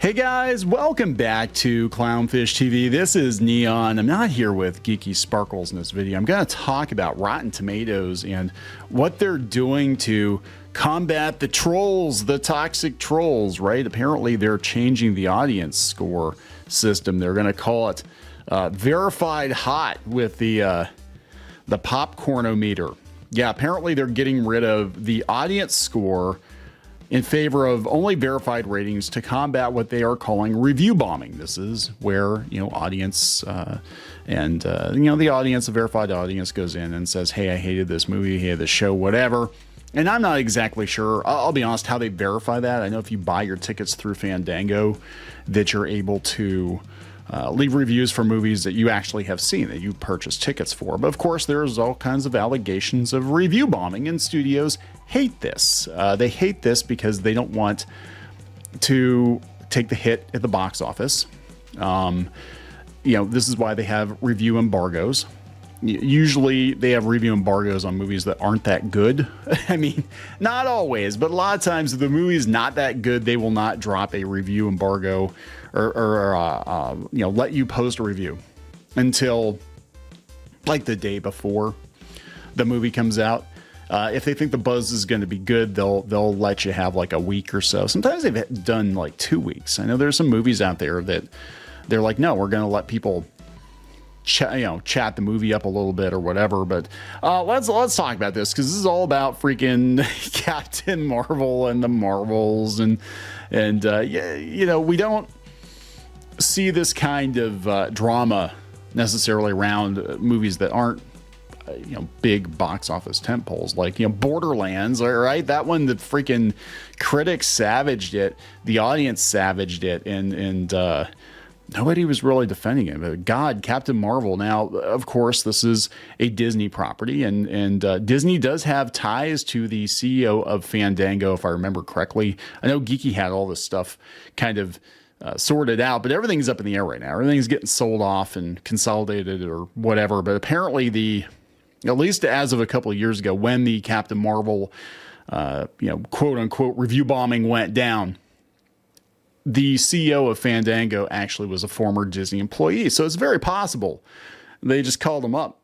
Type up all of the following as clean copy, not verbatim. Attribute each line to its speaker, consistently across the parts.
Speaker 1: Hey guys, welcome back to Clownfish TV. This is Neon. I'm not here with Geeky Sparkles in this video. I'm going to talk about Rotten Tomatoes and what they're doing to combat the trolls, the toxic trolls, right? Apparently they're changing the audience score system. They're going to call it verified hot with the Popcornmeter. Yeah, apparently they're getting rid of the audience score in favor of only verified ratings to combat what they are calling review bombing. This is where, audience the audience, the verified audience goes in and says, hey, I hated this movie, hated this show, whatever. And I'm not exactly sure, I'll be honest, how they verify that. I know if you buy your tickets through Fandango that you're able to leave reviews for movies that you actually have seen, that you purchased tickets for. But of course, there's all kinds of allegations of review bombing, and studios hate this. They hate this because they don't want to take the hit at the box office. This is why they have review embargoes. Usually they have review embargoes on movies that aren't that good. I mean, not always, but a lot of times if the movie's not that good, they will not drop a review embargo or let you post a review until like the day before the movie comes out. If they think the buzz is going to be good, they'll let you have like a week or so. Sometimes they've done like 2 weeks. I know there's some movies out there that they're like, no, we're going to let people chat the movie up a little bit or whatever. But let's talk about this, because this is all about freaking Captain Marvel and the Marvels, and we don't see this kind of drama necessarily around movies that aren't big box office tentpoles, like Borderlands. All right, that one, the freaking critics savaged it, the audience savaged it, and nobody was really defending it. But God, Captain Marvel. Now, of course, this is a Disney property, and Disney does have ties to the CEO of Fandango, if I remember correctly. I know Geeky had all this stuff kind of sorted out, but everything's up in the air right now. Everything's getting sold off and consolidated or whatever. But apparently at least as of a couple of years ago, when the Captain Marvel, quote unquote review bombing went down, the CEO of Fandango actually was a former Disney employee. So it's very possible they just called him up,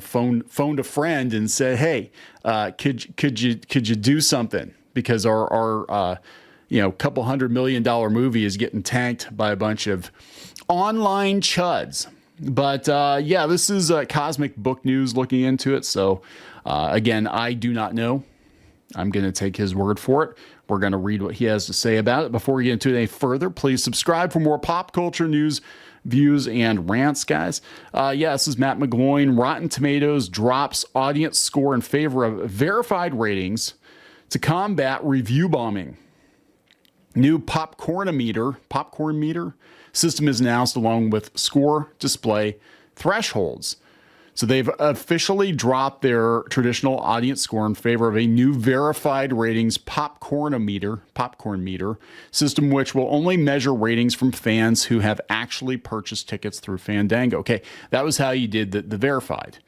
Speaker 1: phoned a friend and said, hey, could you do something? Because our couple $100 million movie is getting tanked by a bunch of online chuds. But this is Cosmic Book News looking into it. So again, I do not know. I'm going to take his word for it. We're going to read what he has to say about it. Before we get into it any further, please subscribe for more pop culture news, views, and rants, guys. This is Matt McGloin. Rotten Tomatoes drops audience score in favor of verified ratings to combat review bombing. New Popcornmeter system is announced along with score display thresholds. So they've officially dropped their traditional audience score in favor of a new verified ratings Popcornmeter system, which will only measure ratings from fans who have actually purchased tickets through Fandango. Okay, that was how you did the verified.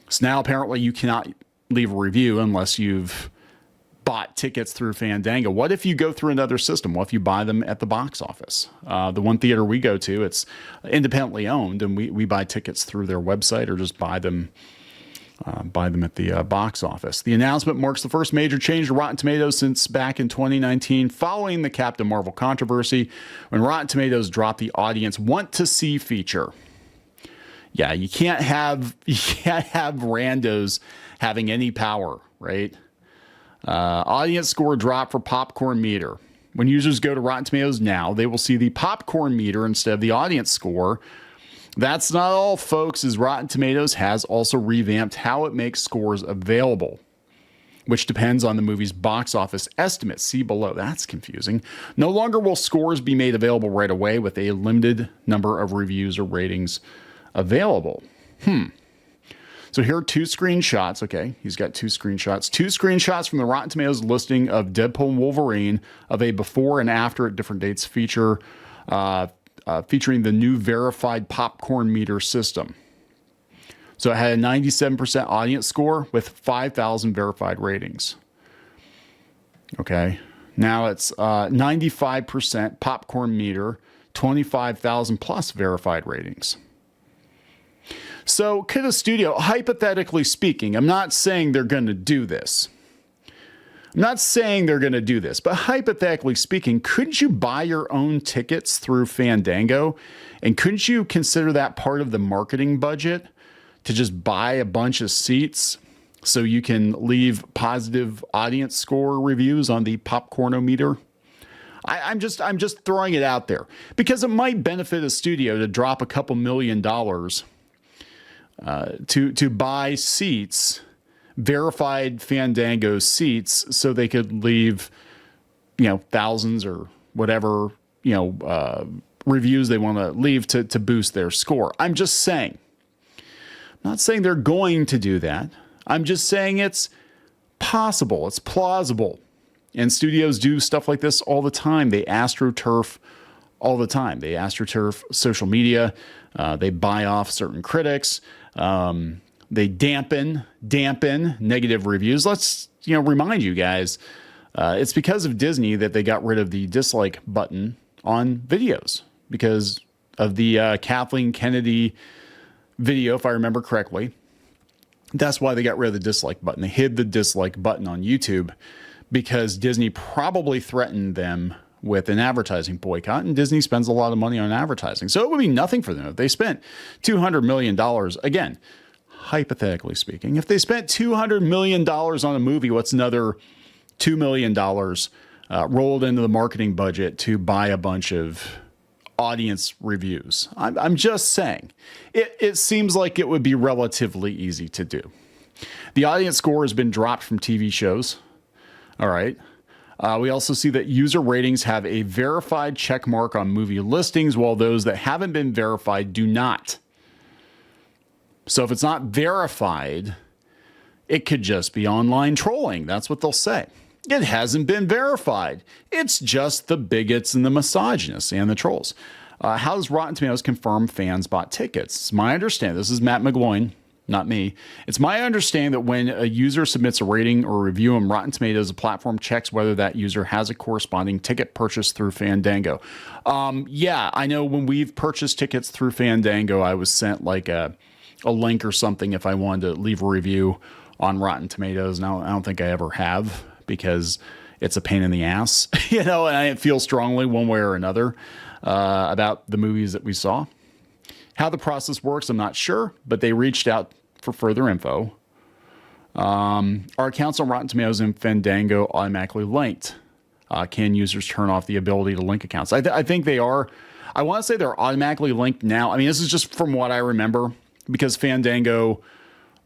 Speaker 1: So now apparently you cannot leave a review unless you've bought tickets through Fandango. What if you go through another system? What if you buy them at the box office? The one theater we go to, it's independently owned, and we buy tickets through their website or just buy them at the box office. The announcement marks the first major change to Rotten Tomatoes since back in 2019, following the Captain Marvel controversy, when Rotten Tomatoes dropped the audience want to see feature. Yeah, you can't have randos having any power, right? Audience score drop for Popcornmeter. When users go to Rotten Tomatoes now, they will see the Popcornmeter instead of the audience score. That's not all, folks, as Rotten Tomatoes has also revamped how it makes scores available, which depends on the movie's box office estimates. See below. That's confusing. No longer will scores be made available right away with a limited number of reviews or ratings available. So here are 2 screenshots. Okay, he's got 2 screenshots. 2 screenshots from the Rotten Tomatoes listing of Deadpool and Wolverine of a before and after at different dates featuring the new verified Popcornmeter system. So it had a 97% audience score with 5,000 verified ratings. Okay, Now it's 95% Popcornmeter, 25,000 plus verified ratings. So could a studio, hypothetically speaking, I'm not saying they're going to do this. But hypothetically speaking, couldn't you buy your own tickets through Fandango? And couldn't you consider that part of the marketing budget to just buy a bunch of seats so you can leave positive audience score reviews on the Popcornometer? I'm just throwing it out there because it might benefit a studio to drop a couple $1 million to buy seats, verified Fandango seats, so they could leave, thousands or whatever, reviews they want to leave to boost their score. I'm just saying. I'm not saying they're going to do that. I'm just saying it's possible. It's plausible. And studios do stuff like this all the time. They AstroTurf all the time. They AstroTurf social media. They buy off certain critics. They dampen negative reviews. Let's, remind you guys, it's because of Disney that they got rid of the dislike button on videos because of the Kathleen Kennedy video, if I remember correctly. That's why they got rid of the dislike button. They hid the dislike button on YouTube because Disney probably threatened them with an advertising boycott, and Disney spends a lot of money on advertising. So it would be nothing for them if they spent $200 million. Again, hypothetically speaking, if they spent $200 million on a movie, what's another $2 million rolled into the marketing budget to buy a bunch of audience reviews? I'm just saying, it seems like it would be relatively easy to do. The audience score has been dropped from TV shows. All right. We also see that user ratings have a verified check mark on movie listings, while those that haven't been verified do not. So if it's not verified, it could just be online trolling. That's what they'll say. It hasn't been verified. It's just the bigots and the misogynists and the trolls. How does Rotten Tomatoes confirm fans bought tickets? It's my understanding. This is Matt McGloin, not me. It's my understanding that when a user submits a rating or review on Rotten Tomatoes, the platform checks whether that user has a corresponding ticket purchased through Fandango. Yeah, I know when we've purchased tickets through Fandango, I was sent like a link or something if I wanted to leave a review on Rotten Tomatoes. Now, I don't think I ever have because it's a pain in the ass, and I feel strongly one way or another about the movies that we saw. How the process works, I'm not sure, but they reached out for further info. Are accounts on Rotten Tomatoes and Fandango automatically linked? Can users turn off the ability to link accounts? I think they are. I want to say they're automatically linked now. I mean, this is just from what I remember because Fandango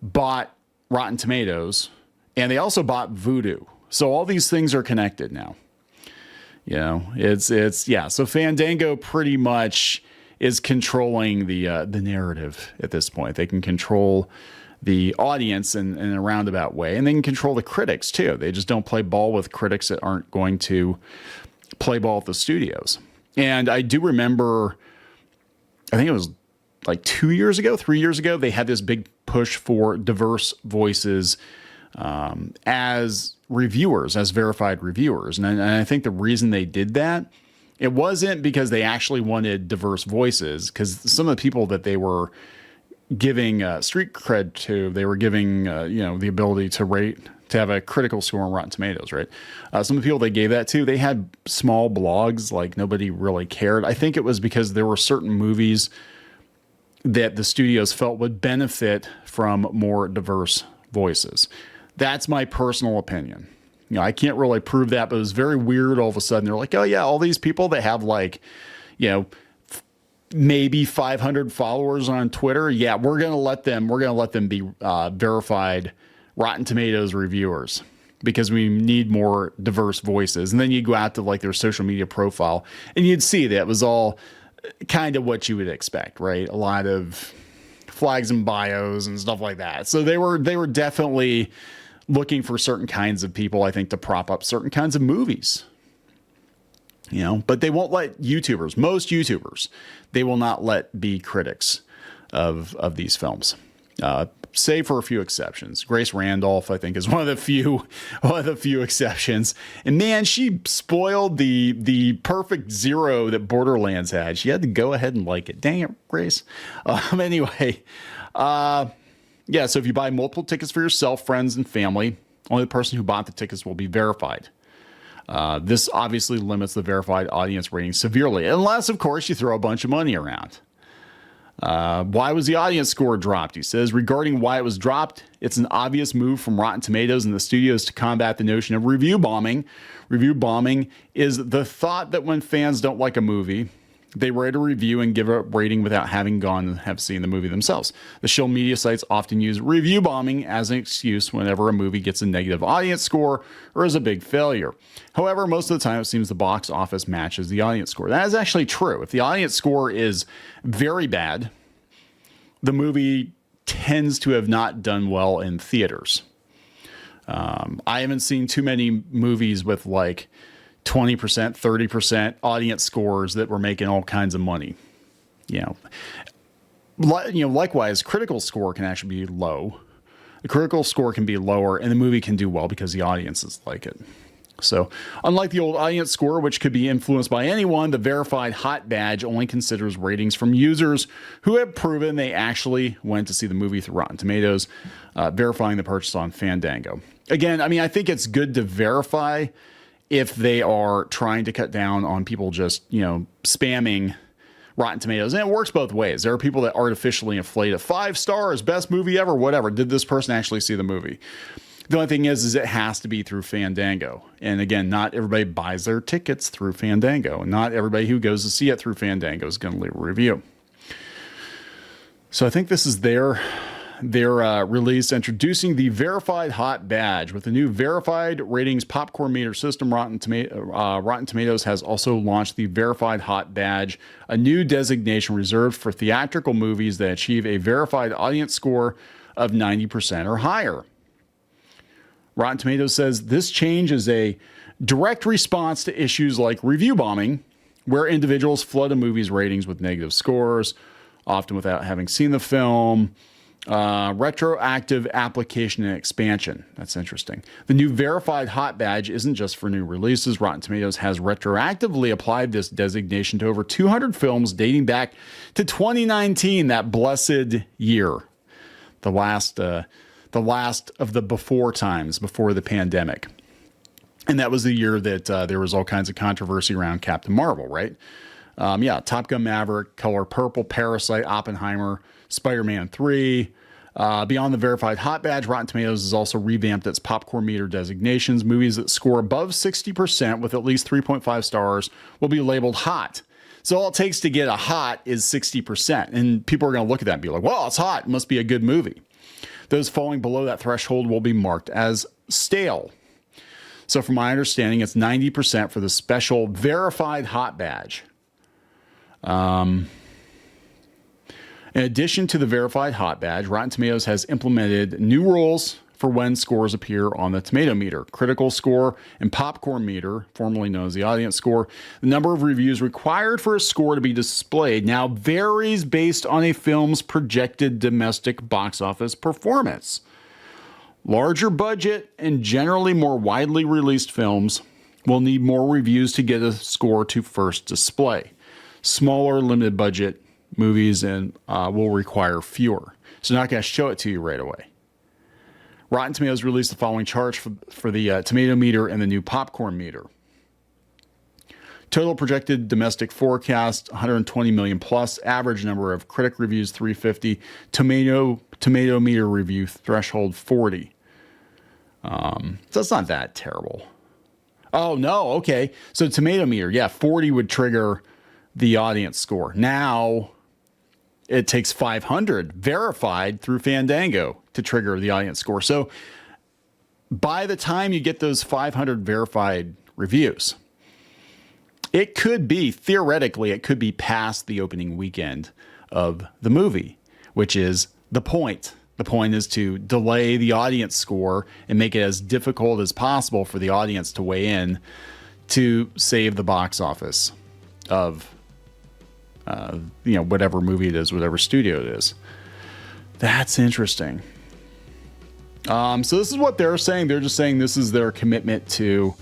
Speaker 1: bought Rotten Tomatoes and they also bought Voodoo. So all these things are connected now. So Fandango pretty much is controlling the narrative at this point. They can control the audience in a roundabout way, and they can control the critics too. They just don't play ball with critics that aren't going to play ball with the studios. And I do remember, I think it was like 3 years ago, they had this big push for diverse voices as reviewers, as verified reviewers. And I think the reason they did that, it wasn't because they actually wanted diverse voices, because some of the people that they were giving street cred to, they were giving, the ability to rate, to have a critical score on Rotten Tomatoes, right? Some of the people they gave that to, they had small blogs, like nobody really cared. I think it was because there were certain movies that the studios felt would benefit from more diverse voices. That's my personal opinion. I can't really prove that, but it was very weird. All of a sudden, they're like, oh yeah, all these people that have like, maybe 500 followers on Twitter. Yeah, we're going to let them be verified Rotten Tomatoes reviewers because we need more diverse voices. And then you go out to like their social media profile and you'd see that it was all kind of what you would expect, right? A lot of flags and bios and stuff like that. So they were definitely looking for certain kinds of people, I think, to prop up certain kinds of movies. But they won't let most YouTubers, they will not let be critics of these films. save for a few exceptions. Grace Randolph, I think, is one of the few exceptions. And man, she spoiled the perfect zero that Borderlands had. She had to go ahead and like it. Dang it, Grace. Anyway, yeah. So if you buy multiple tickets for yourself, friends, and family, only the person who bought the tickets will be verified. This obviously limits the verified audience rating severely, unless, of course, you throw a bunch of money around. Why was the audience score dropped? He says, regarding why it was dropped, it's an obvious move from Rotten Tomatoes and the studios to combat the notion of review bombing. Review bombing is the thought that when fans don't like a movie, they write a review and give a rating without having gone and have seen the movie themselves. The show media sites often use review bombing as an excuse whenever a movie gets a negative audience score or is a big failure. However, most of the time it seems the box office matches the audience score. That is actually true. If the audience score is very bad, the movie tends to have not done well in theaters. I haven't seen too many movies with like 20%, 30% audience scores that were making all kinds of money. Likewise, critical score can actually be low. The critical score can be lower and the movie can do well because the audiences like it. So unlike the old audience score, which could be influenced by anyone, the verified hot badge only considers ratings from users who have proven they actually went to see the movie through Rotten Tomatoes, verifying the purchase on Fandango. Again, I mean, I think it's good to verify if they are trying to cut down on people just, spamming Rotten Tomatoes. And it works both ways. There are people that artificially inflate it. 5 stars, best movie ever, whatever. Did this person actually see the movie? The only thing is it has to be through Fandango. And again, not everybody buys their tickets through Fandango. And not everybody who goes to see it through Fandango is going to leave a review. So I think this is their release introducing the verified hot badge. With the new verified ratings Popcornmeter system, Rotten Tomatoes has also launched the verified hot badge, a new designation reserved for theatrical movies that achieve a verified audience score of 90% or higher. Rotten Tomatoes says this change is a direct response to issues like review bombing, where individuals flood a movie's ratings with negative scores, often without having seen the film. Retroactive application and expansion. That's interesting. The new verified hot badge isn't just for new releases. Rotten Tomatoes has retroactively applied this designation to over 200 films dating back to 2019, that blessed year, the last of the before times, before the pandemic. And that was the year that there was all kinds of controversy around Captain Marvel, right? Top Gun Maverick, Color Purple, Parasite, Oppenheimer, Spider-Man 3. Beyond the verified hot badge, Rotten Tomatoes has also revamped its Popcornmeter designations. Movies that score above 60% with at least 3.5 stars will be labeled hot. So all it takes to get a hot is 60%. And people are going to look at that and be like, well, it's hot. It must be a good movie. Those falling below that threshold will be marked as stale. So from my understanding, it's 90% for the special verified hot badge. In addition to the verified hot badge, Rotten Tomatoes has implemented new rules for when scores appear on the tomato meter. Critical score and Popcornmeter, formerly known as the audience score, the number of reviews required for a score to be displayed now varies based on a film's projected domestic box office performance. Larger budget and generally more widely released films will need more reviews to get a score to first display. Smaller, limited budget movies will require fewer. So they're not going to show it to you right away. Rotten Tomatoes released the following charts for the tomato meter and the new popcorn meter. Total projected domestic forecast, 120 million plus. Average number of critic reviews, 350. Tomato meter review threshold, 40. So it's not that terrible. Oh, no. Okay. So tomato meter, 40 would trigger the audience score. Now it takes 500 verified through Fandango to trigger the audience score. So by the time you get those 500 verified reviews, it could be, theoretically, it could be past the opening weekend of the movie, which is the point. The point is to delay the audience score and make it as difficult as possible for the audience to weigh in to save the box office of whatever movie it is, whatever studio it is. That's interesting. So this is what they're saying. They're just saying this is their commitment to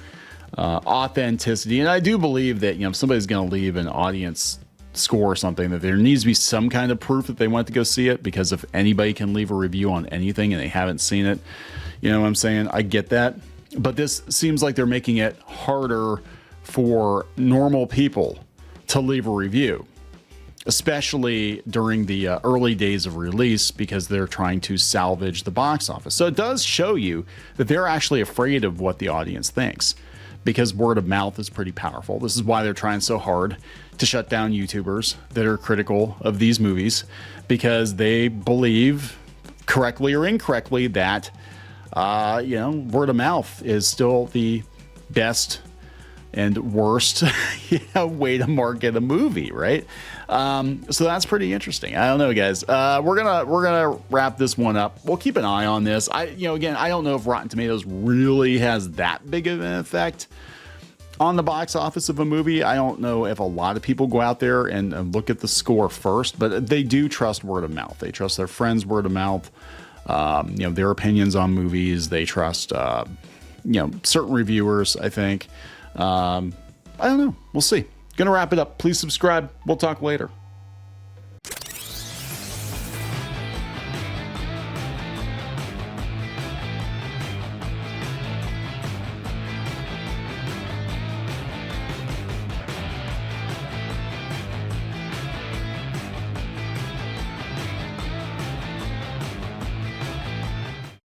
Speaker 1: authenticity. And I do believe that, if somebody's going to leave an audience score or something, that there needs to be some kind of proof that they want to go see it, because if anybody can leave a review on anything and they haven't seen it, you know what I'm saying? I get that. But this seems like they're making it harder for normal people to leave a review, especially during the early days of release, because they're trying to salvage the box office. So it does show you that they're actually afraid of what the audience thinks, because word of mouth is pretty powerful. This is why they're trying so hard to shut down YouTubers that are critical of these movies, because they believe, correctly or incorrectly, that word of mouth is still the best and worst way to market a movie, right? So that's pretty interesting. I don't know, guys. We're gonna wrap this one up. We'll keep an eye on this. Again, I don't know if Rotten Tomatoes really has that big of an effect on the box office of a movie. I don't know if a lot of people go out there and look at the score first, but they do trust word of mouth. They trust their friends' word of mouth. Their opinions on movies. They trust, certain reviewers, I think. I don't know. We'll see. Gonna wrap it up. Please subscribe. We'll talk later.